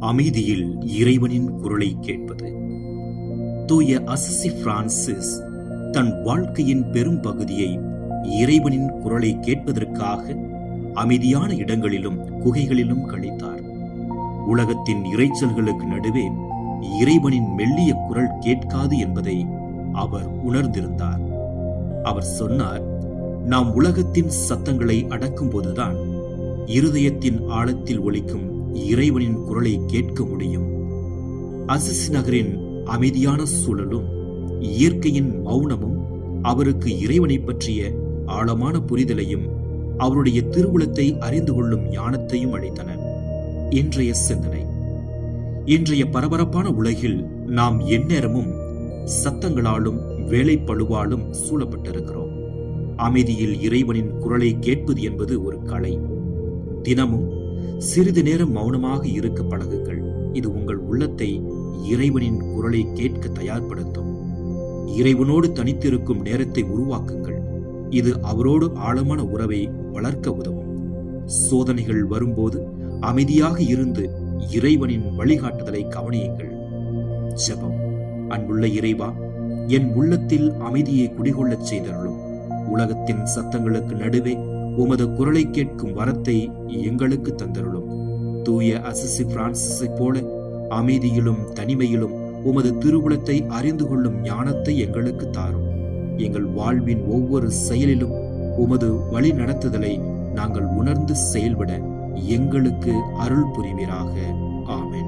அமைதியில் இறைவனின் குரலை கேட்பது. தூய அசிசி பிரான்சிஸ் தன் வாழ்க்கையின் பெரும் பகுதியை இறைவனின் குரலை கேட்பதற்காக அமைதியான இடங்களிலும் குகைகளிலும் கழித்தார். உலகத்தின் இரைச்சல்களுக்கு நடுவே இறைவனின் மெல்லிய குரல் கேட்காது என்பதை அவர் உணர்ந்திருந்தார். அவர் சொன்னார், நாம் உலகத்தின் சத்தங்களை அடக்கும் போதுதான் இருதயத்தின் ஆழத்தில் ஒலிக்கும் இறைவனின் குரலை கேட்க முடியும். அசிசி நகரின் அமைதியான சூழலும் இயற்கையின் மௌனமும் அவருக்கு இறைவனை பற்றிய ஆழமான புரிதலையும் அவருடைய திருவுளத்தை அறிந்து கொள்ளும் ஞானத்தையும் அளித்தன. இன்றைய சிந்தனை. இன்றைய பரபரப்பான உலகில் நாம் எந்நேரமும் சத்தங்களாலும் வேலைப்பளுவாலும் சூழப்பட்டிருக்கிறோம். அமைதியில் இறைவனின் குரலை கேட்பது என்பது ஒரு கலை. தினமும் சிறிது நேரம் மௌனமாக இருக்க பழகுங்கள். இது உங்கள் உள்ளத்தை இறைவனின் குரலை கேட்க தயார்படுத்தும். இறைவனோடு தனித்திருக்கும் நேரத்தை உருவாக்குங்கள். இது அவரோடு ஆழமான உறவை வளர்க்க உதவும். சோதனைகள் வரும்போது அமைதியாக இருந்து இறைவனின் வழிகாட்டுதலை கவனியுங்கள். ஜெபம். அன்புள்ள இறைவா, என் உள்ளத்தில் அமைதியை குடிகொள்ளச் செய்தருளும். உலகத்தின் சத்தங்களுக்கு நடுவே உமது குரலை கேட்கும் வரத்தை எங்களுக்கு தந்தருளும். தூய அசிசி பிரான்சிஸை போல அமைதியிலும் தனிமையிலும் உமது திருவுளத்தை அறிந்து கொள்ளும் ஞானத்தை எங்களுக்கு தாரும். எங்கள் வாழ்வின் ஒவ்வொரு செயலிலும் உமது வழி நடத்துதலை நாங்கள் உணர்ந்து செயல்பட எங்களுக்கு அருள் புரிவீராக. ஆமென்.